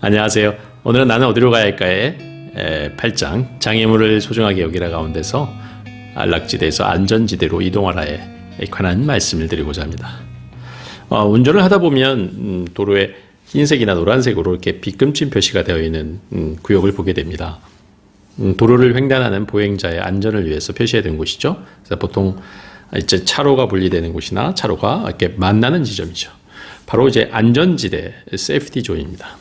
안녕하세요. 오늘은 나는 어디로 가야 할까의 8장 장애물을 소중하게 여기라 가운데서 안락지대에서 안전지대로 이동하라에 관한 말씀을 드리고자 합니다. 운전을 하다 보면 도로에 흰색이나 노란색으로 이렇게 빗금침 표시가 되어 있는 구역을 보게 됩니다. 도로를 횡단하는 보행자의 안전을 위해서 표시된 곳이죠. 그래서 보통 이제 차로가 분리되는 곳이나 차로가 이렇게 만나는 지점이죠. 바로 이제 안전지대, 세이프티 존입니다.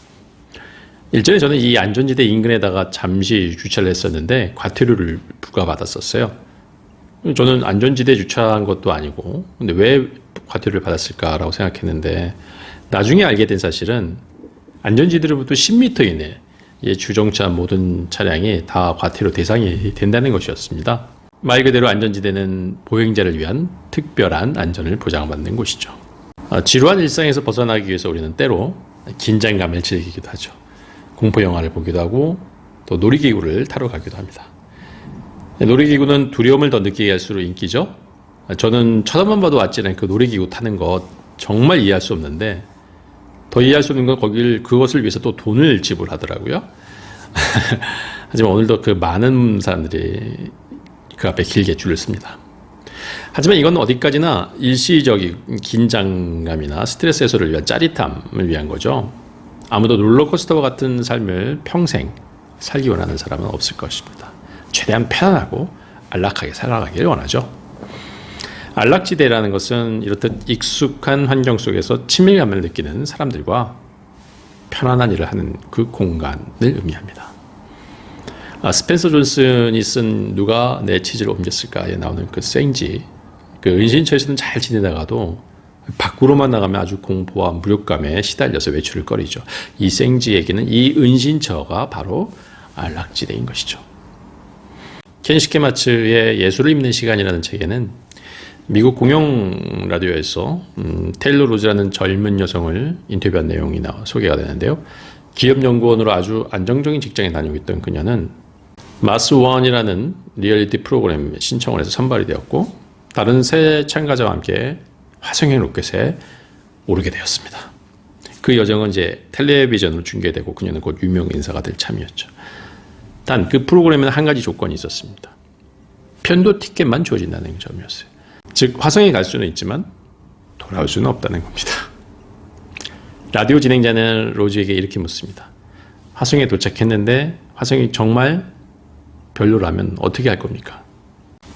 일전에 저는 이 안전지대 인근에다가 잠시 주차를 했었는데 과태료를 부과받았었어요. 저는 안전지대 주차한 것도 아니고 근데 왜 과태료를 받았을까라고 생각했는데 나중에 알게 된 사실은 안전지대로부터 10m 이내 주정차 모든 차량이 다 과태료 대상이 된다는 것이었습니다. 말 그대로 안전지대는 보행자를 위한 특별한 안전을 보장받는 곳이죠. 지루한 일상에서 벗어나기 위해서 우리는 때로 긴장감을 즐기기도 하죠. 공포영화를 보기도 하고 또 놀이기구를 타러 가기도 합니다. 놀이기구는 두려움을 더 느끼게 할수록 인기죠. 저는 쳐다만 봐도 아찔한 그 놀이기구 타는 것 정말 이해할 수 없는데 더 이해할 수 없는 건 그것을 위해서 또 돈을 지불하더라고요. 하지만 오늘도 그 많은 사람들이 그 앞에 길게 줄을 씁니다. 하지만 이건 어디까지나 일시적인 긴장감이나 스트레스 해소를 위한 짜릿함을 위한 거죠. 아무도 롤러코스터와 같은 삶을 평생 살기 원하는 사람은 없을 것입니다. 최대한 편안하고 안락하게 살아가길 원하죠. 안락지대라는 것은 이렇듯 익숙한 환경 속에서 친밀감을 느끼는 사람들과 편안한 일을 하는 그 공간을 의미합니다. 스펜서 존슨이 쓴 누가 내 치즈를 옮겼을까에 나오는 그 생지, 그 은신처에서는 잘 지내다가도 밖으로만 나가면 아주 공포와 무력감에 시달려서 외출을 꺼리죠. 이 생지 얘기는 이 은신처가 바로 안락지대인 것이죠. 켄 시케마츠의 예술을 읽는 시간이라는 책에는 미국 공영 라디오에서 테일러 로즈라는 젊은 여성을 인터뷰한 내용이 소개가 되는데요. 기업연구원으로 아주 안정적인 직장에 다니고 있던 그녀는 마스1이라는 리얼리티 프로그램에 신청을 해서 선발이 되었고 다른 새 참가자와 함께 화성행 로켓에 오르게 되었습니다. 그 여정은 이제 텔레비전으로 중계되고 그녀는 곧 유명 인사가 될 참이었죠. 단 그 프로그램에는 한 가지 조건이 있었습니다. 편도 티켓만 주어진다는 점이었어요. 즉 화성에 갈 수는 있지만 돌아올 수는 없다는 겁니다. 라디오 진행자는 로즈에게 이렇게 묻습니다. 화성에 도착했는데 화성이 정말 별로라면 어떻게 할 겁니까?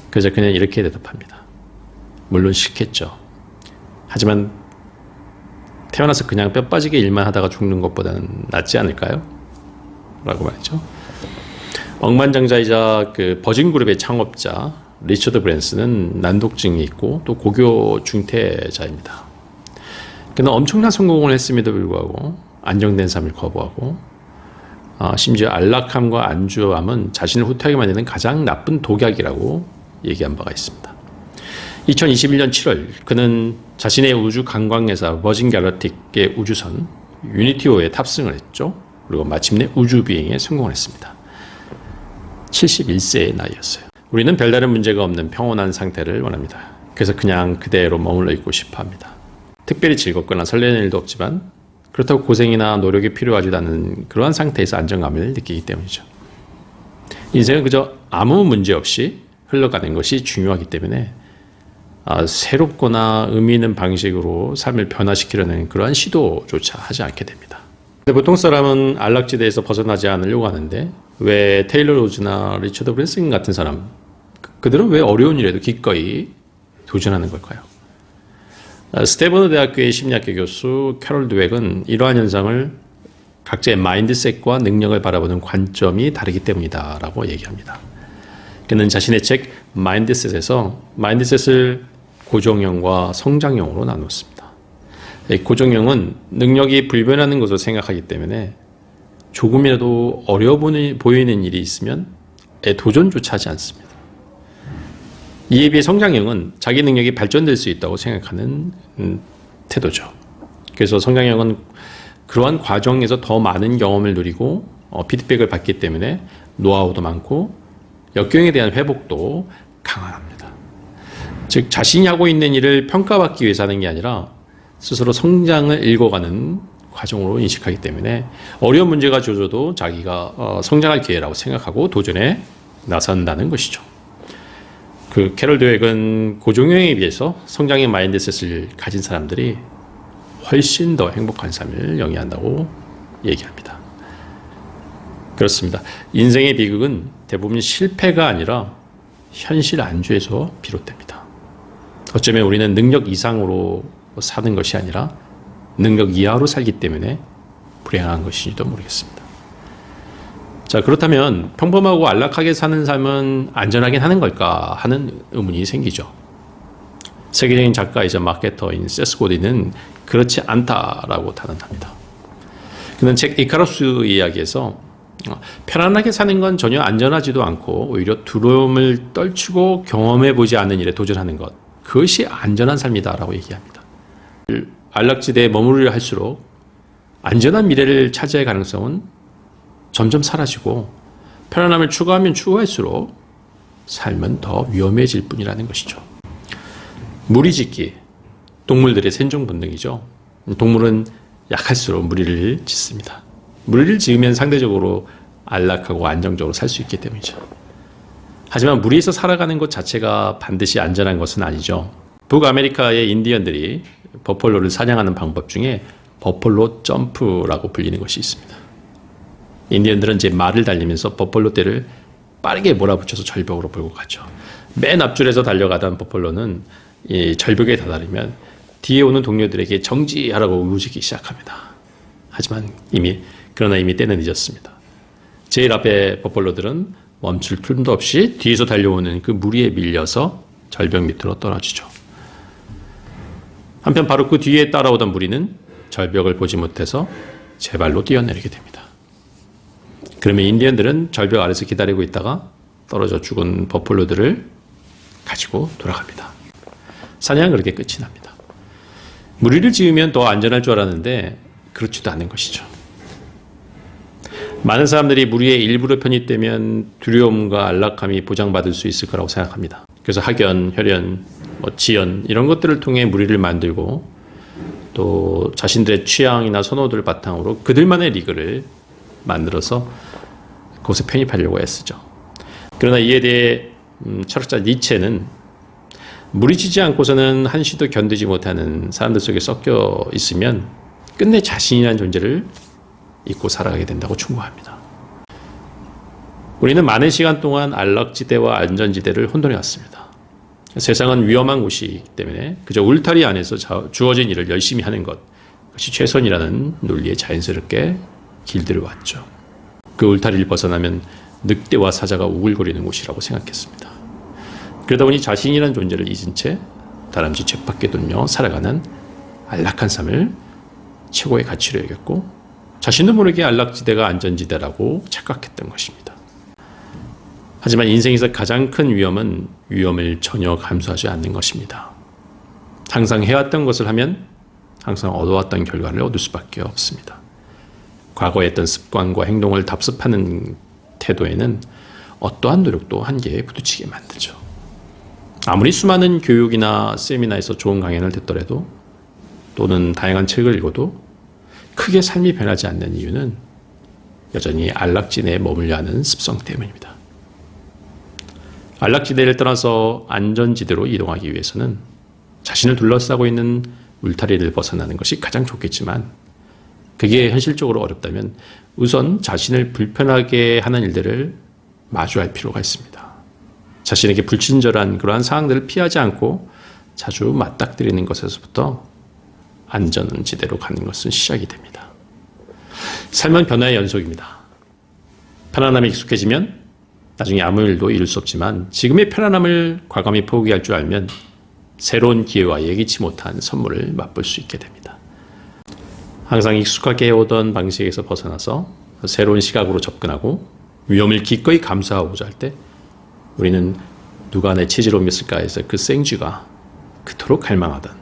그래서 그냥 이렇게 대답합니다. 물론 싫겠죠. 하지만 태어나서 그냥 뼈 빠지게 일만 하다가 죽는 것보다는 낫지 않을까요? 라고 말이죠. 억만장자이자 그 버진그룹의 창업자 리처드 브랜슨은 난독증이 있고 또 고교 중퇴자입니다. 그는 엄청난 성공을 했음에도 불구하고 안정된 삶을 거부하고 심지어 안락함과 안주함은 자신을 후퇴하게 만드는 가장 나쁜 독약이라고 얘기한 바가 있습니다. 2021년 7월 그는 자신의 우주 관광회사 버진 갤럭틱의 우주선 유니티호에 탑승을 했죠. 그리고 마침내 우주 비행에 성공을 했습니다. 71세의 나이였어요. 우리는 별다른 문제가 없는 평온한 상태를 원합니다. 그래서 그냥 그대로 머물러 있고 싶어 합니다. 특별히 즐겁거나 설레는 일도 없지만 그렇다고 고생이나 노력이 필요하지 않은 그러한 상태에서 안정감을 느끼기 때문이죠. 인생은 그저 아무 문제 없이 흘러가는 것이 중요하기 때문에 새롭거나 의미 있는 방식으로 삶을 변화시키려는 그러한 시도조차 하지 않게 됩니다. 근데 보통 사람은 안락지대에서 벗어나지 않으려고 하는데 왜 테일러 로즈나 리처드 브랜슨 같은 사람 그들은 왜 어려운 일에도 기꺼이 도전하는 걸까요? 스탠퍼드 대학교의 심리학계 교수 캐롤 드웩은 이러한 현상을 각자의 마인드셋과 능력을 바라보는 관점이 다르기 때문이다 라고 얘기합니다. 그는 자신의 책 마인드셋에서 마인드셋을 고정형과 성장형으로 나눴습니다. 고정형은 능력이 불변하는 것으로 생각하기 때문에 조금이라도 어려워 보이는 일이 있으면 도전조차 하지 않습니다. 이에 비해 성장형은 자기 능력이 발전될 수 있다고 생각하는 태도죠. 그래서 성장형은 그러한 과정에서 더 많은 경험을 누리고 피드백을 받기 때문에 노하우도 많고 역경에 대한 회복도 강합니다. 즉 자신이 하고 있는 일을 평가받기 위해서 하는 게 아니라 스스로 성장을 읽어가는 과정으로 인식하기 때문에 어려운 문제가 주어져도 자기가 성장할 기회라고 생각하고 도전에 나선다는 것이죠. 그 캐롤 드웨익은 고종형에 비해서 성장의 마인드셋을 가진 사람들이 훨씬 더 행복한 삶을 영위한다고 얘기합니다. 그렇습니다. 인생의 비극은 대부분 실패가 아니라 현실 안주에서 비롯됩니다. 어쩌면 우리는 능력 이상으로 사는 것이 아니라 능력 이하로 살기 때문에 불행한 것인지도 모르겠습니다. 자, 그렇다면 평범하고 안락하게 사는 삶은 안전하긴 하는 걸까 하는 의문이 생기죠. 세계적인 작가이자 마케터인 세스 고딘은 그렇지 않다라고 단언합니다. 그는 책 이카루스 이야기에서 편안하게 사는 건 전혀 안전하지도 않고 오히려 두려움을 떨치고 경험해보지 않은 일에 도전하는 것, 그것이 안전한 삶이다라고 얘기합니다. 안락지대에 머무르려 할수록 안전한 미래를 차지할 가능성은 점점 사라지고 편안함을 추구하면 추구할수록 삶은 더 위험해질 뿐이라는 것이죠. 무리짓기, 동물들의 생존 본능이죠. 동물은 약할수록 무리를 짓습니다. 무리를 지으면 상대적으로 안락하고 안정적으로 살 수 있기 때문이죠. 하지만 무리에서 살아가는 것 자체가 반드시 안전한 것은 아니죠. 북아메리카의 인디언들이 버펄로를 사냥하는 방법 중에 버펄로 점프라고 불리는 것이 있습니다. 인디언들은 이제 말을 달리면서 버펄로 떼를 빠르게 몰아붙여서 절벽으로 몰고 가죠. 맨 앞줄에서 달려가던 버펄로는 이 절벽에 다다르면 뒤에 오는 동료들에게 정지하라고 우기기 시작합니다. 하지만 이미 때는 늦었습니다. 제일 앞에 버펄로들은 멈출 틈도 없이 뒤에서 달려오는 그 무리에 밀려서 절벽 밑으로 떨어지죠. 한편 바로 그 뒤에 따라오던 무리는 절벽을 보지 못해서 제 발로 뛰어내리게 됩니다. 그러면 인디언들은 절벽 아래서 기다리고 있다가 떨어져 죽은 버펄로들을 가지고 돌아갑니다. 사냥은 그렇게 끝이 납니다. 무리를 지으면 더 안전할 줄 알았는데 그렇지도 않은 것이죠. 많은 사람들이 무리의 일부로 편입되면 두려움과 안락함이 보장받을 수 있을 거라고 생각합니다. 그래서 학연, 혈연, 지연 이런 것들을 통해 무리를 만들고 또 자신들의 취향이나 선호도를 바탕으로 그들만의 리그를 만들어서 그곳에 편입하려고 애쓰죠. 그러나 이에 대해 철학자 니체는 무리지지 않고서는 한시도 견디지 못하는 사람들 속에 섞여 있으면 끝내 자신이라는 존재를 잊고 살아가게 된다고 충고합니다. 우리는 많은 시간 동안 안락지대와 안전지대를 혼돈해 왔습니다. 세상은 위험한 곳이기 때문에 그저 울타리 안에서 주어진 일을 열심히 하는 것, 그것이 최선이라는 논리에 자연스럽게 길들여 왔죠. 그 울타리를 벗어나면 늑대와 사자가 우글거리는 곳이라고 생각했습니다. 그러다 보니 자신이라는 존재를 잊은 채 다람쥐 쳇바퀴 돌며 살아가는 안락한 삶을 최고의 가치로 여겼고 자신도 모르게 안락지대가 안전지대라고 착각했던 것입니다. 하지만 인생에서 가장 큰 위험은 위험을 전혀 감수하지 않는 것입니다. 항상 해왔던 것을 하면 항상 얻어왔던 결과를 얻을 수밖에 없습니다. 과거에 했던 습관과 행동을 답습하는 태도에는 어떠한 노력도 한계에 부딪히게 만들죠. 아무리 수많은 교육이나 세미나에서 좋은 강연을 듣더라도 또는 다양한 책을 읽어도 크게 삶이 변하지 않는 이유는 여전히 안락지대에 머물려 하는 습성 때문입니다. 안락지대를 떠나서 안전지대로 이동하기 위해서는 자신을 둘러싸고 있는 울타리를 벗어나는 것이 가장 좋겠지만 그게 현실적으로 어렵다면 우선 자신을 불편하게 하는 일들을 마주할 필요가 있습니다. 자신에게 불친절한 그러한 상황들을 피하지 않고 자주 맞닥뜨리는 것에서부터 안전지대로 가는 것은 시작이 됩니다. 삶은 변화의 연속입니다. 편안함에 익숙해지면 나중에 아무 일도 이룰 수 없지만 지금의 편안함을 과감히 포기할 줄 알면 새로운 기회와 예기치 못한 선물을 맛볼 수 있게 됩니다. 항상 익숙하게 해오던 방식에서 벗어나서 새로운 시각으로 접근하고 위험을 기꺼이 감수하고자 할 때 우리는 누가 내 체질로 옮겼을까 해서 그 생쥐가 그토록 갈망하던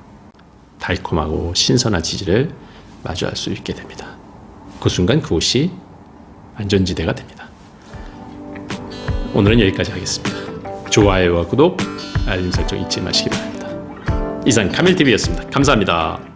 달콤하고 신선한 치즈를 마주할 수 있게 됩니다. 그 순간 그곳이 안전지대가 됩니다. 오늘은 여기까지 하겠습니다. 좋아요와 구독, 알림 설정 잊지 마시기 바랍니다. 이상 카멜TV였습니다. 감사합니다.